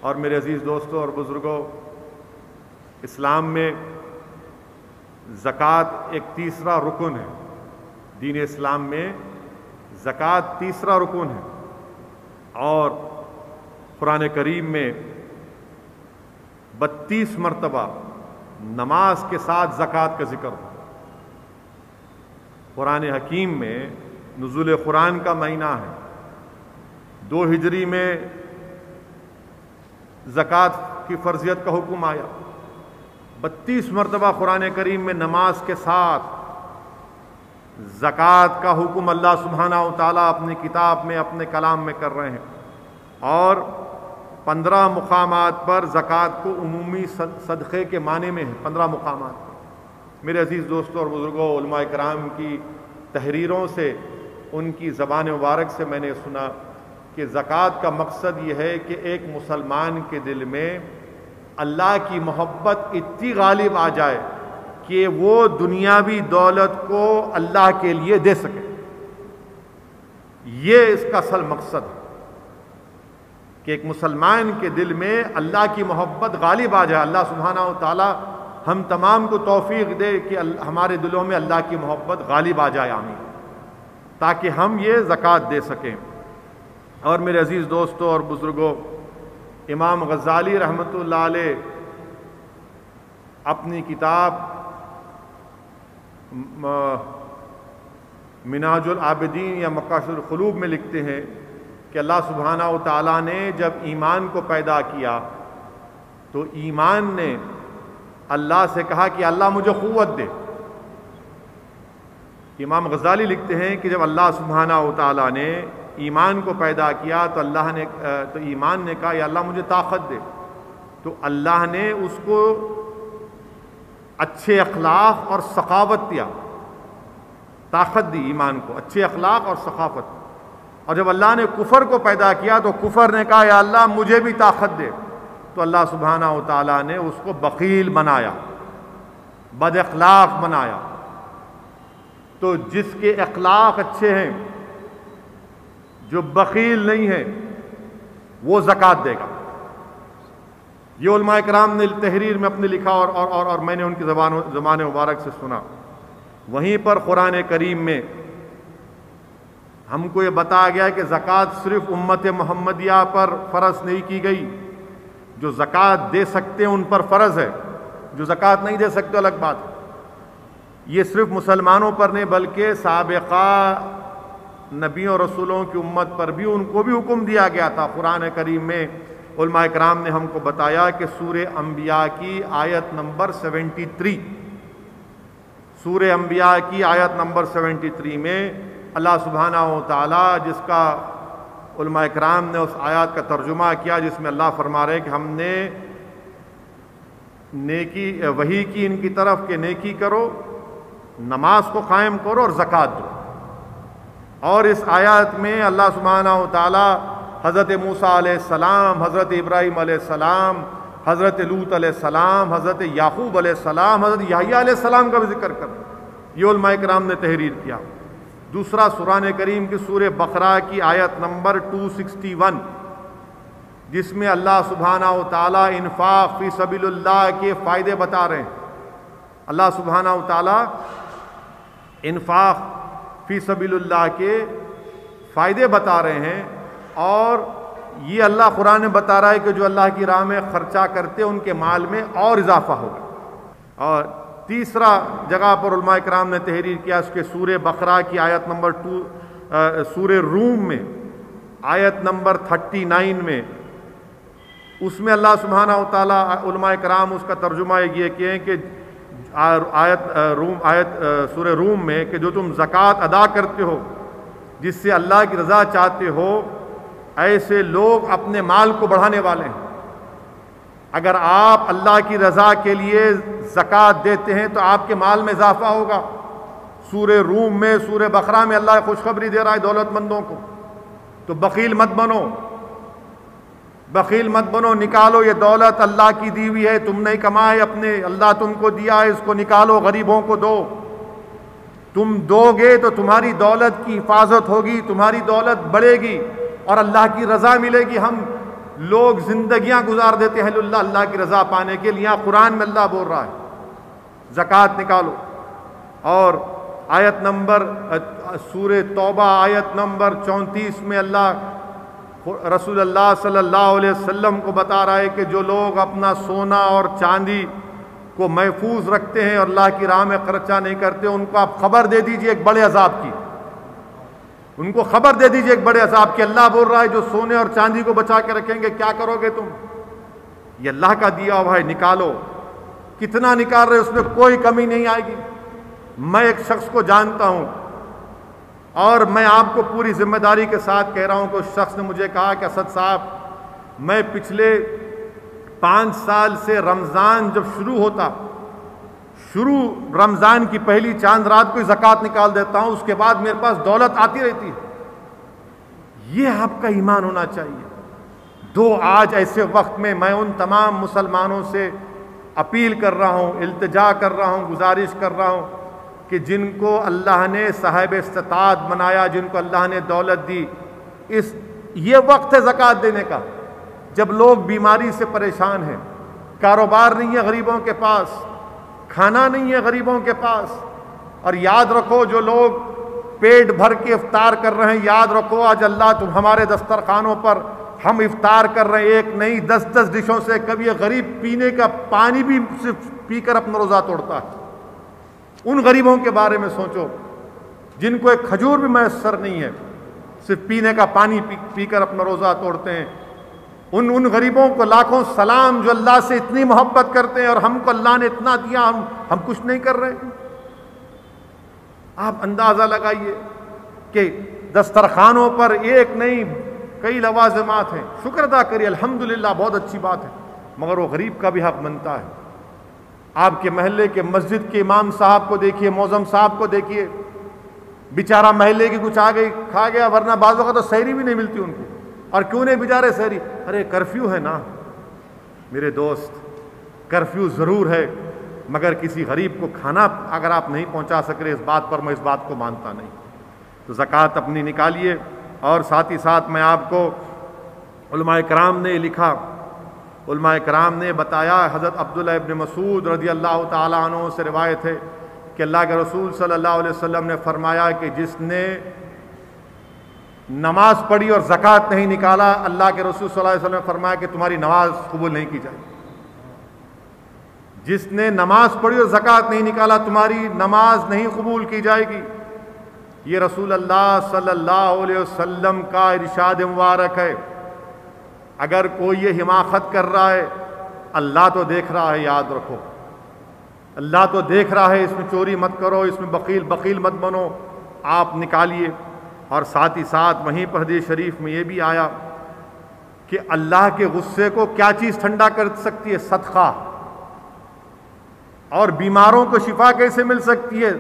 اور میرے عزیز دوستوں اور بزرگوں، اسلام میں زکوٰۃ ایک تیسرا رکن ہے۔ دین اسلام میں زکوٰۃ تیسرا رکن ہے، اور قرآن کریم میں 32 مرتبہ نماز کے ساتھ زکوٰۃ کا ذکر ہو۔ قرآن حکیم میں نزول قرآن کا مہینہ ہے، 2 ہجری میں زکوٰۃ کی فرضیت کا حکم آیا۔ 32 مرتبہ قرآن کریم میں نماز کے ساتھ زکوٰۃ کا حکم اللہ سبحانہ و تعالیٰ اپنی کتاب میں، اپنے کلام میں کر رہے ہیں، اور 15 مقامات پر زکوٰۃ کو عمومی صدقے کے معنی میں ہے۔ 15 مقامات پر میرے عزیز دوستوں اور بزرگوں، علماء کرام کی تحریروں سے، ان کی زبان مبارک سے میں نے سنا کہ زکوٰۃ کا مقصد یہ ہے کہ ایک مسلمان کے دل میں اللہ کی محبت اتنی غالب آ جائے کہ وہ دنیاوی دولت کو اللہ کے لیے دے سکے۔ یہ اس کا اصل مقصد ہے کہ ایک مسلمان کے دل میں اللہ کی محبت غالب آ جائے۔ اللہ سبحانہ و تعالی ہم تمام کو توفیق دے کہ ہمارے دلوں میں اللہ کی محبت غالب آ جائے، آمین، تاکہ ہم یہ زکوٰۃ دے سکیں۔ اور میرے عزیز دوستوں اور بزرگوں، امام غزالی رحمۃ اللہ علیہ اپنی کتاب منہاج العابدین یا مقاصد القلوب میں لکھتے ہیں کہ اللہ سبحانہ و تعالیٰ نے جب ایمان کو پیدا کیا تو ایمان نے اللہ سے کہا کہ اللہ مجھے قوت دے۔ امام غزالی لکھتے ہیں کہ جب اللہ سبحانہ و تعالیٰ نے ایمان کو پیدا کیا تو ایمان نے کہا یا اللہ مجھے طاقت دے، تو اللہ نے اس کو اچھے اخلاق اور سخاوت دیا، طاقت دی ایمان کو، اچھے اخلاق اور سخاوت۔ اور جب اللہ نے کفر کو پیدا کیا تو کفر نے کہا یا اللہ مجھے بھی طاقت دے، تو اللہ سبحانہ و تعالیٰ نے اس کو بخیل بنایا، بد اخلاق بنایا۔ تو جس کے اخلاق اچھے ہیں، جو بخیل نہیں ہے، وہ زکوٰۃ دے گا۔ یہ علماء کرام نے تحریر میں اپنے لکھا اور میں نے ان کی زبان مبارک سے سنا۔ وہیں پر قرآن کریم میں ہم کو یہ بتایا گیا کہ زکوٰۃ صرف امت محمدیہ پر فرض نہیں کی گئی۔ جو زکوٰۃ دے سکتے ہیں ان پر فرض ہے، جو زکوٰۃ نہیں دے سکتے الگ بات ہے۔ یہ صرف مسلمانوں پر نہیں بلکہ سابقہ نبیوں اور رسولوں کی امت پر بھی، ان کو بھی حکم دیا گیا تھا۔ قرآن کریم میں علماء کرام نے ہم کو بتایا کہ سورہ انبیاء کی آیت نمبر 73، سورہ انبیاء کی آیت نمبر 73 میں اللہ سبحانہ و تعالی، جس کا علماء کرام نے اس آیات کا ترجمہ کیا، جس میں اللہ فرما رہے کہ ہم نے نیکی وحی کی ان کی طرف کہ نیکی کرو، نماز کو قائم کرو اور زکوٰۃ دو۔ اور اس آیات میں اللہ سبحانہ و تعالی حضرت موسیٰ علیہ السلام، حضرت ابراہیم علیہ السلام، حضرت لوط علیہ السلام، حضرت یعقوب علیہ السلام، حضرت یحییٰ علیہ السلام کا بھی ذکر کر یہ علماء کرام نے تحریر کیا۔ دوسرا قرآن کریم کی سورہ بقرہ کی آیت نمبر 261، جس میں اللہ سبحانہ و تعالی انفاق فی سبیل اللہ کے فائدے بتا رہے ہیں۔ اللہ سبحانہ و تعالی انفاق فی سبیل اللہ کے فائدے بتا رہے ہیں، اور یہ اللہ قرآن میں بتا رہا ہے کہ جو اللہ کی راہ میں خرچہ کرتے ان کے مال میں اور اضافہ ہوگا۔ اور تیسرا جگہ پر علماء کرام نے تحریر کیا اس کے سورہ بقرہ کی آیت نمبر 2، سورہ روم میں آیت نمبر 39 میں، اس میں اللہ سبحانہ و تعالی علماء کرام اس کا ترجمہ یہ کہیں کہ سورہ روم میں کہ جو تم زکوٰۃ ادا کرتے ہو جس سے اللہ کی رضا چاہتے ہو، ایسے لوگ اپنے مال کو بڑھانے والے ہیں۔ اگر آپ اللہ کی رضا کے لیے زکوٰۃ دیتے ہیں تو آپ کے مال میں اضافہ ہوگا۔ سورہ روم میں، سورہ بقرہ میں اللہ خوشخبری دے رہا ہے دولت مندوں کو، تو بخیل مت بنو، بخیل مت بنو، نکالو یہ دولت اللہ کی دی ہوئی ہے، تم نے کمائے اپنے، اللہ تم کو دیا ہے، اس کو نکالو، غریبوں کو دو۔ تم دو گے تو تمہاری دولت کی حفاظت ہوگی، تمہاری دولت بڑھے گی اور اللہ کی رضا ملے گی۔ ہم لوگ زندگیاں گزار دیتے ہیں اللہ کی رضا پانے کے لیے. قرآن میں اللہ بول رہا ہے زکوٰۃ نکالو. اور آیت نمبر سورہ توبہ آیت نمبر 34 میں اللہ رسول اللہ صلی اللہ علیہ وسلم کو بتا رہا ہے کہ جو لوگ اپنا سونا اور چاندی کو محفوظ رکھتے ہیں اور اللہ کی راہ میں خرچہ نہیں کرتے، ان کو آپ خبر دے دیجئے ایک بڑے عذاب کی. ان کو خبر دے دیجئے ایک بڑے عذاب کی. اللہ بول رہا ہے جو سونے اور چاندی کو بچا کے رکھیں گے کیا کرو گے تم؟ یہ اللہ کا دیا ہوا ہے، نکالو. کتنا نکال رہے اس میں کوئی کمی نہیں آئے گی. میں ایک شخص کو جانتا ہوں اور میں آپ کو پوری ذمہ داری کے ساتھ کہہ رہا ہوں کہ اس شخص نے مجھے کہا کہ اسد صاحب میں پچھلے 5 سال سے رمضان جب شروع رمضان کی پہلی چاند رات کو زکوٰۃ نکال دیتا ہوں، اس کے بعد میرے پاس دولت آتی رہتی ہے. یہ آپ کا ایمان ہونا چاہیے. آج ایسے وقت میں ان تمام مسلمانوں سے اپیل کر رہا ہوں، التجا کر رہا ہوں، گزارش کر رہا ہوں کہ جن کو اللہ نے صاحب استطاعت بنایا، جن کو اللہ نے دولت دی، یہ وقت ہے زکوٰۃ دینے کا. جب لوگ بیماری سے پریشان ہیں، کاروبار نہیں ہے غریبوں کے پاس، کھانا نہیں ہے غریبوں کے پاس. اور یاد رکھو جو لوگ پیٹ بھر کے افطار کر رہے ہیں، یاد رکھو آج اللہ تم ہمارے دسترخوانوں پر ہم افطار کر رہے ہیں 1 نہیں 10 ڈشوں سے. کبھی یہ غریب پینے کا پانی بھی صرف پی کر اپنا روزہ توڑتا ہے. ان غریبوں کے بارے میں سوچو جن کو ایک کھجور بھی میسر نہیں ہے، صرف پینے کا پانی پی کر اپنا روزہ توڑتے ہیں. ان غریبوں کو لاکھوں سلام جو اللہ سے اتنی محبت کرتے ہیں، اور ہم کو اللہ نے اتنا دیا، ہم کچھ نہیں کر رہے. آپ اندازہ لگائیے کہ دسترخوانوں پر ایک نہیں کئی لوازمات ہیں. شکر ادا کریے، الحمدللہ بہت اچھی بات ہے، مگر وہ غریب کا بھی حق بنتا ہے. آپ کے محلے کے مسجد کے امام صاحب کو دیکھیے، موزم صاحب کو دیکھیے، بیچارہ محلے کی کچھ آ گئی کھا گیا، ورنہ بعض وقت تو سحری بھی نہیں ملتی ان کو. اور کیوں نہیں بیچارے سحری؟ ارے کرفیو ہے نا میرے دوست، کرفیو ضرور ہے، مگر کسی غریب کو کھانا اگر آپ نہیں پہنچا سک رہے، اس بات پر میں اس بات کو مانتا نہیں. تو زکوٰۃ اپنی نکالیے. اور ساتھ ہی ساتھ میں آپ کو علماء کرام نے لکھا، علماء کرام نے بتایا، حضرت عبداللہ ابن مسعود رضی اللہ تعالیٰ عنہ سے روایت ہے کہ اللہ کے رسول صلی اللہ علیہ وسلم نے فرمایا کہ جس نے نماز پڑھی اور زکوٰۃ نہیں نکالا، اللہ کے رسول صلی اللہ علیہ وسلم نے فرمایا کہ تمہاری نماز قبول نہیں کی جائے گی. جس نے نماز پڑھی اور زکوٰۃ نہیں نکالا، تمہاری نماز نہیں قبول کی جائے گی. یہ رسول اللہ صلی اللہ علیہ وسلم کا ارشاد مبارک ہے. اگر کوئی یہ حماقت کر رہا ہے، اللہ تو دیکھ رہا ہے. یاد رکھو اللہ تو دیکھ رہا ہے. اس میں چوری مت کرو، اس میں بخیل مت بنو، آپ نکالیے. اور ساتھ ہی ساتھ وہیں پر حدیث شریف میں یہ بھی آیا کہ اللہ کے غصے کو کیا چیز ٹھنڈا کر سکتی ہے؟ صدقہ. اور بیماروں کو شفا کیسے مل سکتی ہے؟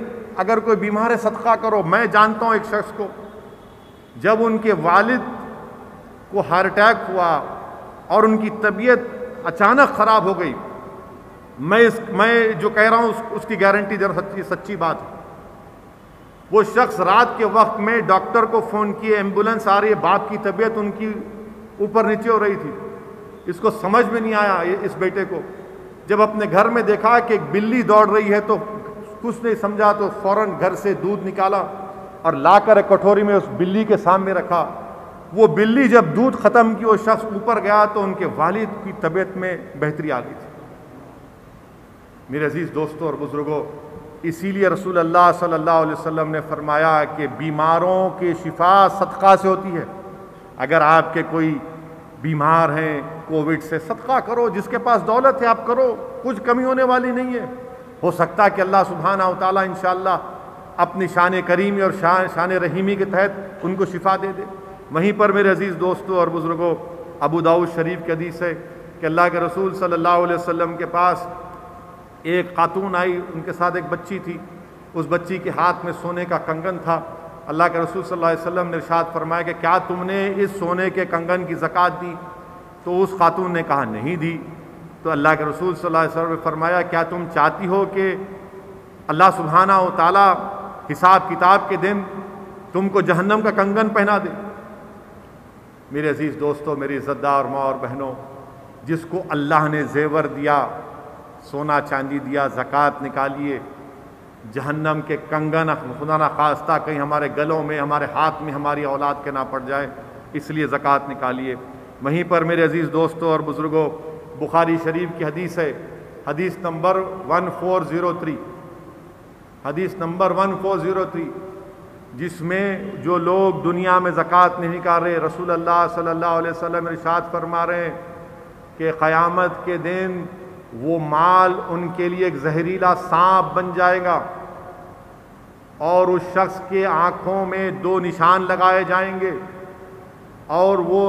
اگر کوئی بیمار ہے صدقہ کرو. میں جانتا ہوں ایک شخص کو، جب ان کے والد کو ہارٹ اٹیک ہوا اور ان کی طبیعت اچانک خراب ہو گئی، میں جو کہہ رہا ہوں اس کی گارنٹی سچی بات ہے. وہ شخص رات کے وقت میں ڈاکٹر کو فون کیے، ایمبولینس آ رہی ہے، باپ کی طبیعت ان کی اوپر نیچے ہو رہی تھی. اس کو سمجھ میں نہیں آیا اس بیٹے کو. جب اپنے گھر میں دیکھا کہ ایک بلی دوڑ رہی ہے تو کچھ نہیں سمجھا، تو فوراً گھر سے دودھ نکالا اور لا کر ایک کٹوری میں اس بلی کے سامنے رکھا. وہ بلی جب دودھ ختم کی، وہ شخص اوپر گیا تو ان کے والد کی طبیعت میں بہتری آ گئی تھی. میرے عزیز دوستوں اور بزرگوں، اسی لیے رسول اللہ صلی اللہ علیہ وسلم نے فرمایا کہ بیماروں کی شفا صدقہ سے ہوتی ہے. اگر آپ کے کوئی بیمار ہیں کووڈ سے، صدقہ کرو. جس کے پاس دولت ہے آپ کرو، کچھ کمی ہونے والی نہیں ہے. ہو سکتا ہے کہ اللہ سبحانہ و تعالیٰ انشاءاللہ اپنی شان کریمی اور شان رحیمی کے تحت ان کو شفا دے دے. وہیں پر میرے عزیز دوستوں اور بزرگوں، ابو داؤد شریف کی حدیث ہے کہ اللہ کے رسول صلی اللہ علیہ وسلم کے پاس ایک خاتون آئی، ان کے ساتھ ایک بچی تھی. اس بچی کے ہاتھ میں سونے کا کنگن تھا. اللہ کے رسول صلی اللہ علیہ وسلم نے ارشاد فرمایا کہ کیا تم نے اس سونے کے کنگن کی زکوٰۃ دی؟ تو اس خاتون نے کہا نہیں دی. تو اللہ کے رسول صلی اللہ علیہ وسلم نے فرمایا کیا تم چاہتی ہو کہ اللہ سبحانہ و تعالیٰ حساب کتاب کے دن تم کو جہنم کا کنگن پہنا دے؟ میرے عزیز دوستوں، میری عزت دار ماں اور بہنوں، جس کو اللہ نے زیور دیا، سونا چاندی دیا، زکوٰۃ نکالیے، جہنم کے کنگن خدا نہ خواستہ کہیں ہمارے گلوں میں، ہمارے ہاتھ میں ہماری اولاد کے نہ پڑ جائے، اس لیے زکوٰۃ نکالیے۔ وہیں پر میرے عزیز دوستوں اور بزرگوں، بخاری شریف کی حدیث ہے، حدیث نمبر 1403، حدیث نمبر 1403، جس میں جو لوگ دنیا میں زکوٰۃ نہیں نکال رہے، رسول اللہ صلی اللہ علیہ وسلم ارشاد فرما رہے ہیں کہ قیامت کے دن وہ مال ان کے لیے ایک زہریلا سانپ بن جائے گا، اور اس شخص کے آنکھوں میں 2 نشان لگائے جائیں گے، اور وہ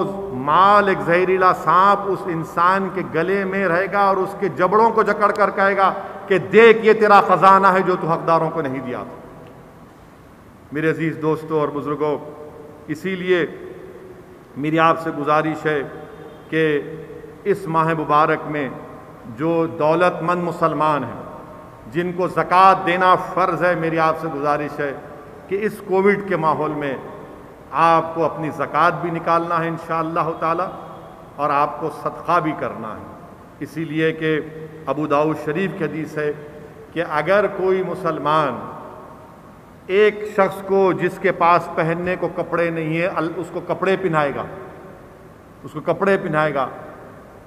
مال ایک زہریلا سانپ اس انسان کے گلے میں رہے گا اور اس کے جبڑوں کو جکڑ کر کہے گا کہ دیکھ یہ تیرا خزانہ ہے جو تو حقداروں کو نہیں دیا تھا۔ میرے عزیز دوستوں اور بزرگوں، اسی لیے میری آپ سے گزارش ہے کہ اس ماہ مبارک میں جو دولت مند مسلمان ہیں، جن کو زکوٰۃ دینا فرض ہے، میری آپ سے گزارش ہے کہ اس کووڈ کے ماحول میں آپ کو اپنی زکوٰۃ بھی نکالنا ہے انشاءاللہ تعالی، اور آپ کو صدقہ بھی کرنا ہے۔ اسی لیے کہ ابو داؤد شریف کی حدیث ہے کہ اگر کوئی مسلمان ایک شخص کو جس کے پاس پہننے کو کپڑے نہیں ہے اس کو کپڑے پہنائے گا،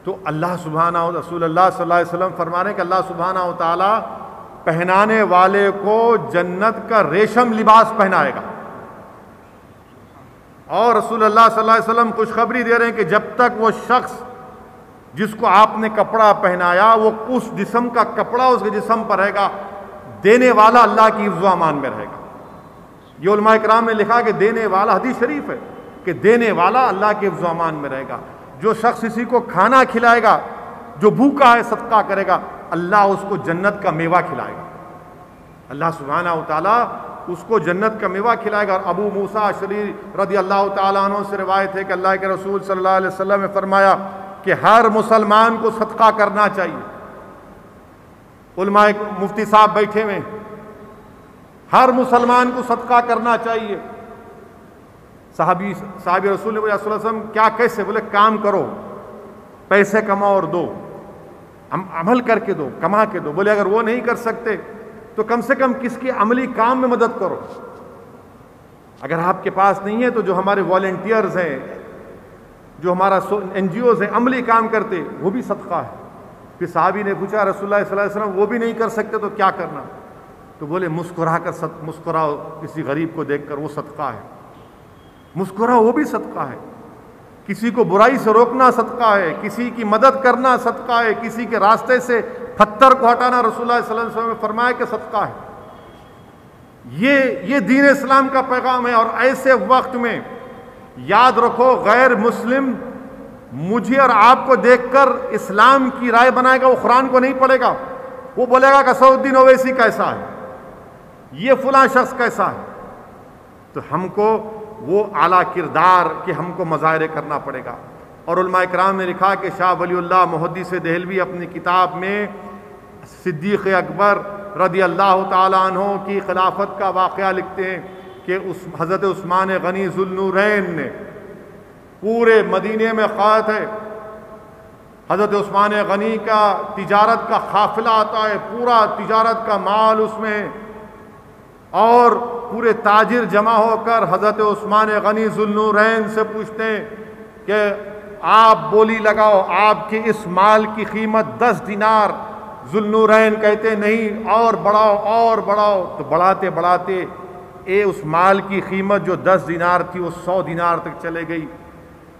تو اللہ سبحانہ و رسول اللہ صلی اللہ علیہ وسلم فرما رہے ہیں کہ اللہ سبحانہ و تعالی پہنانے والے کو جنت کا ریشم لباس پہنائے گا، اور رسول اللہ صلی اللہ علیہ وسلم خوشخبری دے رہے ہیں کہ جب تک وہ شخص جس کو آپ نے کپڑا پہنایا وہ اس جسم کا کپڑا اس کے جسم پر رہے گا، دینے والا اللہ کی حفظ و امان میں رہے گا۔ یہ علماء کرام نے لکھا کہ دینے والا، حدیث شریف ہے کہ دینے والا اللہ کے حفظ و امان میں رہے گا۔ جو شخص کسی کو کھانا کھلائے گا، جو بھوکا ہے صدقہ کرے گا، اللہ اس کو جنت کا میوہ کھلائے گا، اللہ سبحانہ و تعالیٰ اس کو جنت کا میوہ کھلائے گا۔ اور ابو موسیٰ اشعری رضی اللہ تعالیٰ عنہ سے روایت ہے کہ اللہ کے رسول صلی اللہ علیہ وسلم نے فرمایا کہ ہر مسلمان کو صدقہ کرنا چاہیے۔ علماء مفتی صاحب بیٹھے ہوئے، ہر مسلمان کو صدقہ کرنا چاہیے۔ صحابی رسول نے بولا صلی اللہ علیہ وسلم کیا کیسے؟ بولے کام کرو، پیسے کماؤ اور دو، عمل کر کے دو، کما کے دو۔ بولے اگر وہ نہیں کر سکتے تو کم سے کم کس کے عملی کام میں مدد کرو۔ اگر آپ کے پاس نہیں ہے تو جو ہمارے والنٹیئرز ہیں، جو ہمارا NGOs ہیں، عملی کام کرتے، وہ بھی صدقہ ہے۔ پھر صحابی نے پوچھا رسول اللہ صلی اللہ علیہ وسلم وہ بھی نہیں کر سکتے تو کیا کرنا؟ تو بولے مسکراؤ کسی غریب کو دیکھ کر، وہ صدقہ ہے۔ مسکراؤ، وہ بھی صدقہ ہے۔ کسی کو برائی سے روکنا صدقہ ہے، کسی کی مدد کرنا صدقہ ہے، کسی کے راستے سے پتھر کو ہٹانا رسول اللہ صلی اللہ علیہ وسلم نے فرمایا کہ صدقہ ہے۔ یہ دین اسلام کا پیغام ہے۔ اور ایسے وقت میں یاد رکھو، غیر مسلم مجھے اور آپ کو دیکھ کر اسلام کی رائے بنائے گا، وہ قرآن کو نہیں پڑھے گا، وہ بولے گا کہ سعود الدین اویسی کیسا ہے، یہ فلاں شخص کیسا ہے۔ تو ہم کو وہ اعلیٰ کردار کہ ہم کو مظاہرے کرنا پڑے گا۔ اور علماء کرام نے لکھا کہ شاہ ولی اللہ محدث دہلوی اپنی کتاب میں صدیق اکبر رضی اللہ تعالیٰ عنہ کی خلافت کا واقعہ لکھتے ہیں کہ حضرت عثمان غنی ذو النورین نے پورے مدینے میں قائد ہے۔ حضرت عثمان غنی کا تجارت کا قافلہ آتا ہے، پورا تجارت کا مال اس میں، اور پورے تاجر جمع ہو کر حضرت عثمان غنی ذو النورین سے پوچھتے ہیں کہ آپ بولی لگاؤ، آپ کے اس مال کی قیمت 10 دینار۔ ذو النورین کہتے نہیں، اور بڑھاؤ۔ تو بڑھاتے اس مال کی قیمت جو 10 دینار تھی وہ 100 دینار تک چلے گئی۔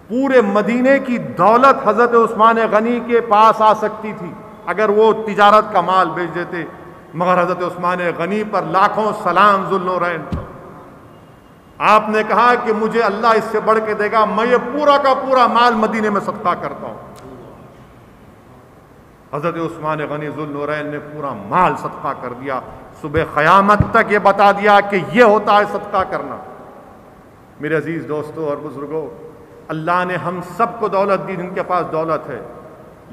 پورے مدینے کی دولت حضرت عثمان غنی کے پاس آ سکتی تھی اگر وہ تجارت کا مال بیچ دیتے، مگر حضرت عثمان غنی پر لاکھوں سلام ذو النورین۔ آپ نے کہا کہ مجھے اللہ اس سے بڑھ کے دے گا، میں یہ پورا کا پورا مال مدینے میں صدقہ کرتا ہوں۔ حضرت عثمان غنی ذو النورین نے پورا مال صدقہ کر دیا۔ صبح قیامت تک یہ بتا دیا کہ یہ ہوتا ہے صدقہ کرنا۔ میرے عزیز دوستوں اور بزرگوں، اللہ نے ہم سب کو دولت دی، جن کے پاس دولت ہے۔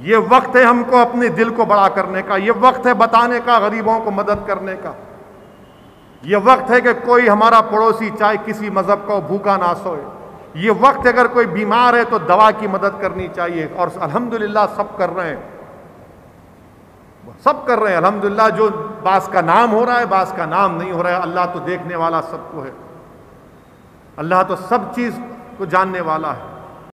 یہ وقت ہے ہم کو اپنے دل کو بڑا کرنے کا، یہ وقت ہے بتانے کا، غریبوں کو مدد کرنے کا۔ یہ وقت ہے کہ کوئی ہمارا پڑوسی چاہے کسی مذہب کا بھوکا نہ سوئے، یہ وقت اگر کوئی بیمار ہے تو دوا کی مدد کرنی چاہیے، اور الحمدللہ سب کر رہے ہیں، سب کر رہے ہیں الحمدللہ۔ جو بعض کا نام ہو رہا ہے، بعض کا نام نہیں ہو رہا ہے، اللہ تو دیکھنے والا سب کو ہے، اللہ تو سب چیز کو جاننے والا ہے۔